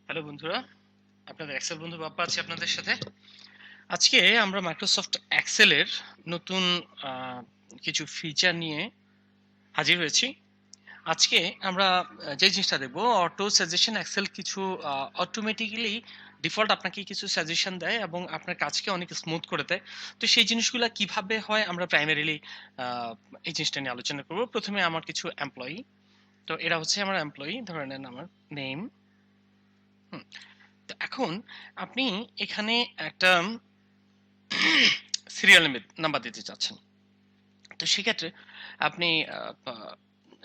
Hello বন্ধুরা, আপনাদের Excel বন্ধু বাপ্পা আছে আপনাদের সাথে। আজকে আমরা মাইক্রোসফট এক্সেলের নতুন আহ, কিছু ফিচার নিয়ে হাজির হয়েছি। আজকে আমরা যে জিনিসটা দেখবো, অটো সাজেশন। এক্সেল কিছু অটোমেটিক্যালি ডিফল্ট আপনাকে কিছু সাজেশন দেয় এবং আপনার কাজকে অনেক স্মুথ করে দেয়। তো সেই জিনিসগুলো কিভাবে হয় আমরা প্রাইমারিলি এই জিনিসটা নিয়ে আলোচনা করব। প্রথমে আমার কিছু এমপ্লয়ি, তো এরা হচ্ছে আমার এমপ্লয়ি, ধরে নেন আমার নেম। তো এখন আপনি এখানে একটা সিরিয়াল নাম্বার দিতে চাচ্ছেন। তো সেক্ষেত্রে আপনি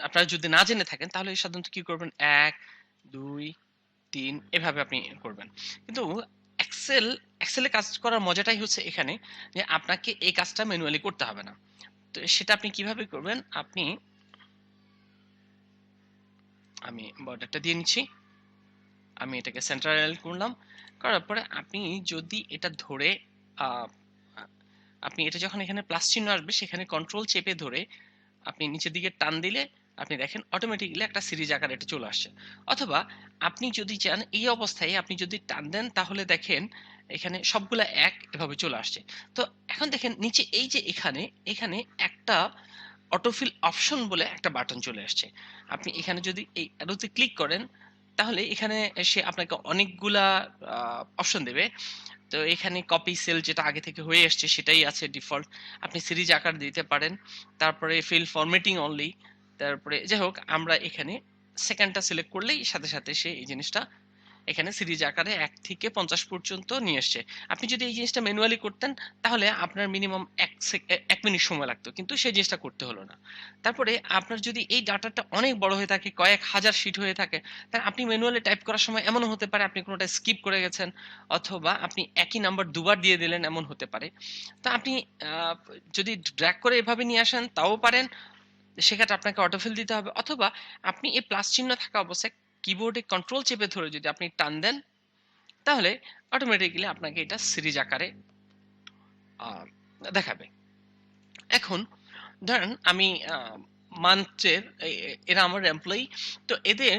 আপনারা যদি না জেনে থাকেন তাহলে সাধারণত কি করবেন, 1 2 3 এভাবে আপনি করবেন। কিন্তু এক্সেলে কাজ করার মজাটাই হচ্ছে এখানে যে আপনাকে এই কাজটা ম্যানুয়ালি করতে হবে না। তো সেটা আপনি কিভাবে করবেন, আমি বর্ডারটা দিয়ে নিচ্ছি। আমি এটাকে সেন্ট্রাল করলাম, করার পরে আপনি যদি এটা ধরে আহ, আপনি এটা যখন এখানে প্লাস চিহ্ন আসবে সেখানে কন্ট্রোল চেপে ধরে আপনি নিচের দিকে টান দিলে আপনি দেখেন অটোমেটিক্যালি একটা সিরিজ আকার এটা চলে আসছে। অথবা আপনি যদি চান এই অবস্থায় আপনি যদি টান দেন তাহলে দেখেন এখানে সবগুলা এক এভাবে চলে আসছে। তো এখন দেখেন নিচে এই যে এখানে এখানে একটা অটোফিল অপশন বলে একটা বাটন চলে আসছে। আপনি এখানে যদি এই অ্যারোতে ক্লিক করেন তাহলে এখানে সে আপনাকে অনেকগুলা অপশন দেবে। তো এখানে কপি সেল যেটা আগে থেকে হয়ে আসছে সেটাই আছে ডিফল্ট। আপনি সিরিজ আকার দিতে পারেন, তারপরে ফিল ফরম্যাটিং অনলি, তারপরে যাই হোক আমরা এখানে সেকেন্ডটা সিলেক্ট করলেই সাথে সাথে সে এই জিনিসটা এখানে সিরিজ আকারে 1 থেকে 50 পর্যন্ত নিয়ে আসছে। আপনি যদি এই জিনিসটা ম্যানুয়ালি করতেন তাহলে আপনার মিনিমাম 1 মিনিট সময় লাগতো, কিন্তু সেই জিনিসটা করতে হলো না। তারপরে আপনার যদি এই ডাটাটা অনেক বড় হয়ে থাকে, কয়েক হাজার শিট হয়ে থাকে, তাহলে আপনি ম্যানুয়ালি টাইপ করার সময় এমনও হতে পারে আপনি কোনোটা স্কিপ করে গেছেন, অথবা আপনি একই নাম্বার দুবার দিয়ে দিলেন, এমন হতে পারে। তো আপনি আহ, যদি ড্র্যাগ করে এভাবে নিয়ে আসেন তাও পারেন, সেক্ষেত্রে আপনাকে অটোফিল দিতে হবে। অথবা আপনি এই প্লাস চিহ্ন থাকা অবস্থায় কিবোর্ডে কন্ট্রোল চেপে ধরে যদি আপনি টান দেন তাহলে অটোমেটিক্যালি আপনাকে এটা সিরিজ আকারে আহ, দেখাবে। এখন ধরেন আমি মান্থের, এরা আমার এমপ্লয়ি, তো এদের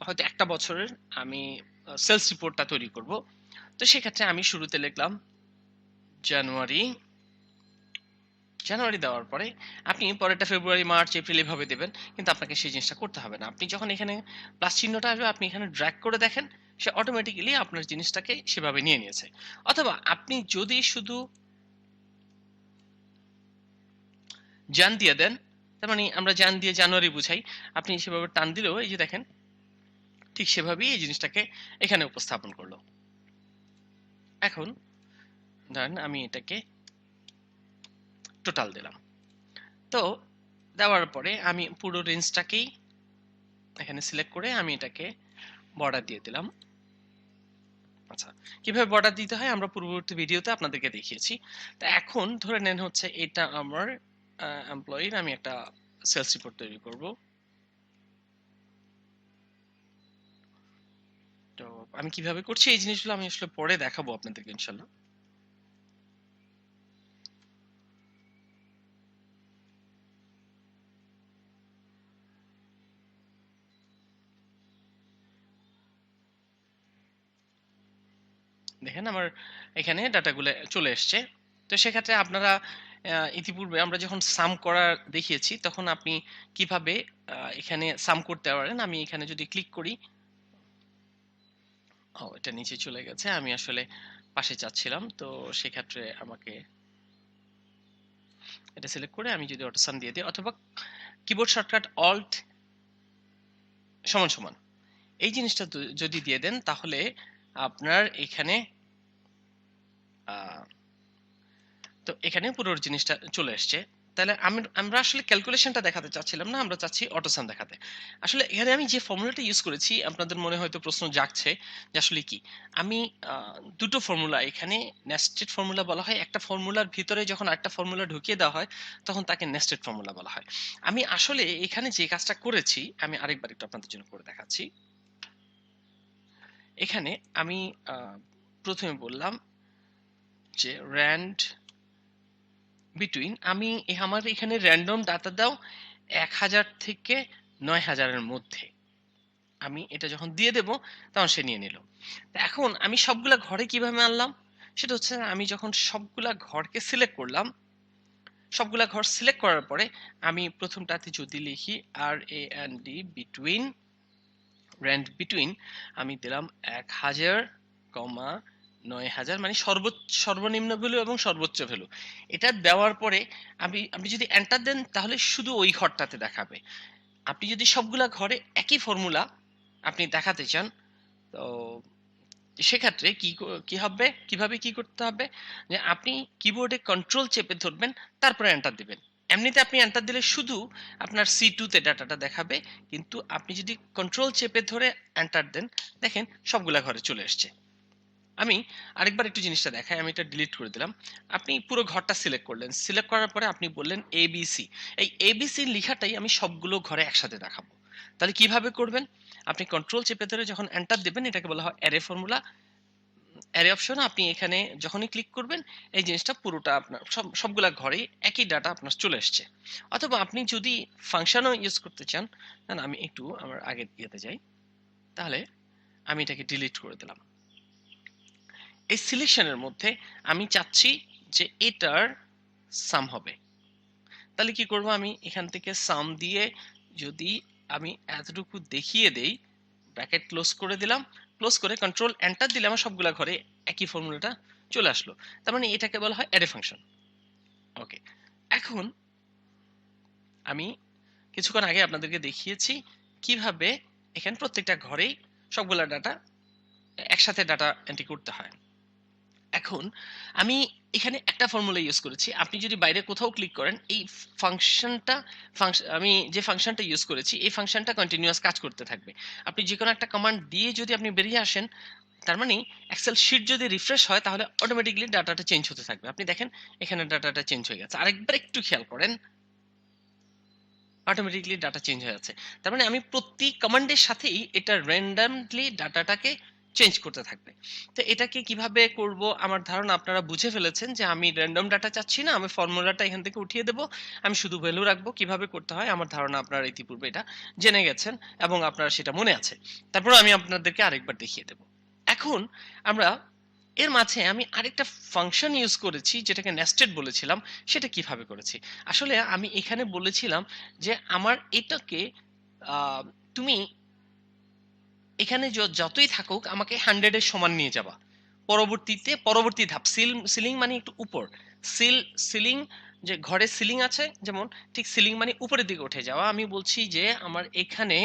হয়তো একটা বছরের আমি সেলস রিপোর্টটা তৈরি করব। তো সেক্ষেত্রে আমি শুরুতে লিখলাম জানুয়ারি। জানুয়ারি দেওয়ার পরে আপনি পরেরটা ফেব্রুয়ারি মার্চ এপ্রিল এভাবে দেবেন, কিন্তু আপনাকে সেই জিনিসটা করতে হবে না। আপনি যখন এখানে প্লাস চিহ্নটা আসবে আপনি এখানে ড্র্যাগ করে দেখেন, সে অটোমেটিক্যালি আপনার জিনিসটাকে সেভাবে নিয়ে নিয়েছে। অথবা আপনি যদি শুধু জান দিয়ে দেন, তার মানে আমরা জান দিয়ে জানুয়ারি বুঝাই, আপনি সেভাবে টান দিলেও এই যে দেখেন ঠিক সেভাবেই এই জিনিসটাকে এখানে উপস্থাপন করলো। এখন ধরেন আমি এটাকে টোটাল দিলাম। তো দেওয়ার পরে আমি পুরো রেঞ্জটাকেই এখানে সিলেক্ট করে আমি এটাকে বর্ডার দিয়ে দিলাম। আচ্ছা, কিভাবে বর্ডার দিতে হয় আমরা পূর্ববর্তী ভিডিওতে আপনাদেরকে দেখিয়েছি। তো এখন ধরে নেন হচ্ছে এটা আমার এমপ্লয়ির, আমি একটা সেলস রিপোর্ট তৈরি করব। তো আমি কিভাবে করছি এই জিনিসগুলো আমি আসলে পরে দেখাবো আপনাদেরকে ইনশাল্লাহ। দেখেন আমার এখানে ডাটাগুলো চলে এসছে। তো সেক্ষেত্রে আপনারা ইতিপূর্বে আমরা যখন সাম করা দেখিয়েছি তখন আপনি কিভাবে এখানে সাম করতে পারেন। আমি এখানে যদি ক্লিক করি, ও এটা নিচে চলে গেছে, আমি আসলে পাশে চাচ্ছিলাম। তো সেক্ষেত্রে আমাকে এটা সিলেক্ট করে আমি যদি অটো সাম দিয়ে দিই, অথবা কিবোর্ড শর্টকাট অল্ট সমান সমান এই জিনিসটা যদি দিয়ে দেন তাহলে আপনার এখানে তো এখানে পুরো জিনিসটা চলে আসছে। তাহলে আমরা আসলে ক্যালকুলেশনটা দেখাতে চাচ্ছিলাম না, আমরা চাচ্ছি অটোসাম দেখাতে। আসলে এখানে আমি যে ফর্মুলাটা ইউজ করেছি আপনাদের মনে হয়তো প্রশ্ন জাগছে যে আসলে কি। আমি দুটো ফর্মুলা এখানে নেস্টেড ফর্মুলা বলা হয়। একটা ফর্মুলার ভিতরে যখন আরেকটা ফর্মুলা ঢুকিয়ে দেওয়া হয় তখন তাকে নেস্টেড ফর্মুলা বলা হয়। আমি আসলে এখানে যে কাজটা করেছি আমি আরেকবার একটু আপনাদের জন্য করে দেখাচ্ছি। এখানে আমি প্রথমে বললাম যে র্যান্ড বিটুইন, আমি আমার এখানে র্যান্ডম ডাটা দাও 1000 থেকে 9000-এর মধ্যে। আমি এটা যখন দিয়ে দেব তখন সে নিয়ে নিল। তো এখন আমি সবগুলা ঘরে কিভাবে আনলাম? সেটা হচ্ছে আমি যখন সবগুলা ঘরকে সিলেক্ট করলাম, সবগুলা ঘর সিলেক্ট করার পরে আমি প্রথমটাতে যদি লিখি RAND between, রেন্ট বিটুইন আমি দিলাম 1000, 9000 মানে সর্বনিম্ন ভ্যালু এবং সর্বোচ্চ ভ্যালু। এটা দেওয়ার পরে আপনি যদি এন্টার দেন তাহলে শুধু ওই ঘরটাতে দেখাবে। আপনি যদি সবগুলা ঘরে একই ফর্মুলা আপনি দেখাতে চান, তো সেক্ষেত্রে কি হবে, কিভাবে কি করতে হবে, যে আপনি কিবোর্ডে কন্ট্রোল চেপে ধরবেন, তারপরে এন্টার দিবেন। এমনিতে আপনি এন্টার দিলে শুধু আপনার C2 তে ডাটাটা দেখাবে, কিন্তু আপনি যদি কন্ট্রোল চেপে ধরে এন্টার দেন, দেখেন সবগুলা ঘরে চলে আসছে। আমি আরেকবার একটু জিনিসটা দেখাই, আমি এটা ডিলিট করে দিলাম। আপনি পুরো ঘরটা সিলেক্ট করলেন, সিলেক্ট করার পরে আপনি বললেন ABC, এই ABC লেখাটাই আমি সবগুলো ঘরে একসাথে দেখাবো। তাহলে কিভাবে করবেন? আপনি কন্ট্রোল চেপে ধরে যখন এন্টার দিবেন, এটাকে বলা হয় অ্যারে ফর্মুলা। অ্যারে অপশন আপনি এখানে যখনই ক্লিক করবেন, এই জিনিসটা পুরোটা আপনার সবগুলা ঘরেই একই ডাটা আপনার চলে আসছে। অথবা আপনি যদি ফাংশনও ইউজ করতে চান, আমি একটু আমার আগের ইয়েতে যাই, তাহলে আমি এটাকে ডিলিট করে দিলাম। এই সিলেকশনের মধ্যে আমি চাচ্ছি যে এটার সাম হবে। তাহলে কি করব, আমি এখান থেকে সাম দিয়ে যদি আমি এতটুকু দেখিয়ে দেই, ব্র্যাকেট ক্লোজ করে দিলাম, ক্লোজ করে কন্ট্রোল এন্টার দিলে আমার সবগুলা ঘরে একই ফর্মুলাটা চলে আসলো। তার মানে এটাকে বলা হয় অ্যারে ফাংশন। ওকে, এখন আমি কিছুক্ষণ আগে আপনাদেরকে দেখিয়েছি কিভাবে এখানে প্রত্যেকটা ঘরেই সবগুলা ডাটা একসাথে ডাটা এন্ট্রি করতে হয়। এখন আমি এখানে একটা ফর্মুলা ইউজ করেছি। আপনি যদি বাইরে কোথাও ক্লিক করেন, এই ফাংশনটা আমি যে ফাংশনটা ইউজ করেছি, এই ফাংশনটা কন্টিনিউয়াস কাজ করতে থাকবে। আপনি যেকোনো একটা কমান্ড দিয়ে যদি আপনি বেরিয়ে আসেন, তার মানে এক্সেল শিট যদি রিফ্রেশ হয় তাহলে অটোমেটিক্যালি ডাটাটা চেঞ্জ হতে থাকবে। আপনি দেখেন এখানে ডাটাটা চেঞ্জ হয়ে গেছে। আরেকবার একটু খেয়াল করেন, অটোমেটিক্যালি ডাটা চেঞ্জ হয়ে যাচ্ছে। তার মানে আমি প্রতি কমান্ডের সাথেই এটা র্যান্ডমলি ডাটাটাকে চেঞ্জ করতে থাকবে। তো এটাকে কিভাবে করব, আমার ধারণা আপনারা বুঝে ফেলেছেন যে আমি র্যান্ডম ডাটা চাচ্ছি না, আমি ফর্মুলাটা এখান থেকে উঠিয়ে দেব, আমি শুধু ভ্যালু রাখবো। কিভাবে করতে হয় আমার ধারণা আপনারা ইতিপূর্বে এটা জেনে গেছেন এবং আপনারা সেটা মনে আছে। তারপর আমি আপনাদেরকে আরেকবার দেখিয়ে দেব। এখন আমরা এর মাঝে আমি আরেকটা ফাংশন ইউজ করেছি যেটাকে নেস্টেড বলেছিলাম। সেটা কিভাবে করেছি? আসলে আমি এখানে বলেছিলাম যে আমার এটাকে আহ, তুমি এখানে যতই থাকুক আমাকে 100 এর সমান নিয়ে যাবা। পরবর্তী ধাপ সিলিং মানে একটু উপর, সিলিং, যে ঘরে সিলিং আছে যেমন, ঠিক সিলিং মানে উপরের দিকে উঠে যাওয়া। আমি বলছি যে আমার এখানে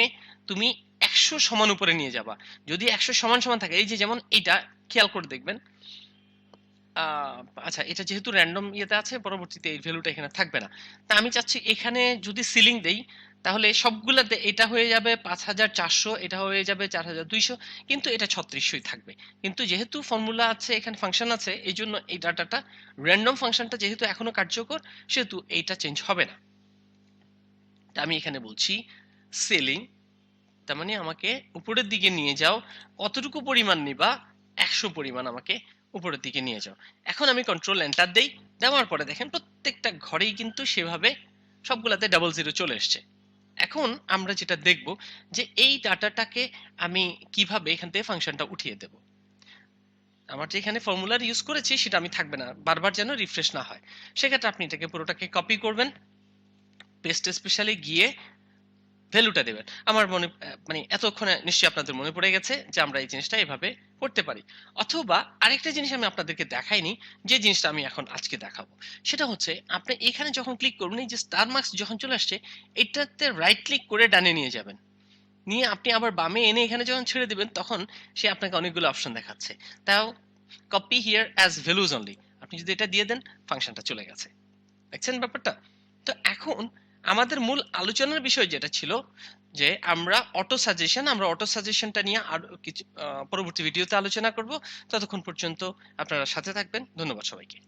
তুমি 100 সমান উপরে নিয়ে যাবা। যদি 100 সমান সমান থাকে, এই যে যেমন এইটা খেয়াল করে দেখবেন, আচ্ছা, এটা যেহেতু র্যান্ডম ইয়েতে আছে, পরবর্তীতে এই ভ্যালুটা এখানে থাকবে না। তা আমি চাচ্ছি এখানে যদি সিলিং দেই, তাহলে সবগুলাতে এটা হয়ে যাবে 5400, এটা হয়ে যাবে 4200, কিন্তু এটা 3600ই থাকবে। কিন্তু যেহেতু ফর্মুলা আছে, এখানে ফাংশন আছে, এই জন্য এই ডাটাটা র্যান্ডম ফাংশনটা যেহেতু এখনো কার্যকর, সেহেতু এইটা চেঞ্জ হবে না। তা আমি এখানে বলছি সিলিং, তার মানে আমাকে উপরের দিকে নিয়ে যাও। কতটুকু পরিমাণ নিবা? 100 পরিমাণ আমাকে উপরের দিকে নিয়ে যাও। এখন আমি কন্ট্রোল এন্টার দেই, দেওয়ার পরে দেখেন প্রত্যেকটা ঘরেই কিন্তু সেভাবে সবগুলাতে 00 চলে এসছে। এখন আমরা যেটা দেখব যে এই ডাটাটাকে আমি কিভাবে এখান থেকে ফাংশনটা উঠিয়ে দেব। আমার যে এখানে ফর্মুলার ইউজ করেছি সেটা আমি থাকবে না, বারবার যেন রিফ্রেশ না হয়। সেক্ষেত্রে আপনি এটাকে পুরোটাকে কপি করবেন, পেস্ট স্পেশালি গিয়ে ভ্যালুটা দেবেন। আমার মনে মানে এতক্ষণে নিশ্চয়ই আপনাদের মনে পড়ে গেছে যে আমরা এই জিনিসটা এভাবে করতে পারি। অথবা আরেকটা জিনিস আমি আপনাদেরকে দেখাইনি, যে জিনিসটা আমি এখন আজকে দেখাবো। সেটা হচ্ছে আপনি এখানে যখন ক্লিক করবেন, এই যে স্টার মার্কস যখন চলে আসছে, এটাতে রাইট ক্লিক করে ডানে নিয়ে যাবেন। নিয়ে আপনি আবার বামে এনে এখানে যখন ছেড়ে দিবেন, তখন সে আপনাকে অনেকগুলো অপশন দেখাচ্ছে। তাও copy here as values only, আপনি যদি এটা দিয়ে দেন, ফাংশনটা চলে গেছে। দেখছেন ব্যাপারটা? তো এখন আমাদের মূল আলোচনার বিষয় যেটা ছিল যে আমরা অটো সাজেশনটা নিয়ে আর কিছু পরবর্তী ভিডিওতে আলোচনা করব। ততক্ষণ পর্যন্ত আপনারা সাথে থাকবেন। ধন্যবাদ সবাইকে।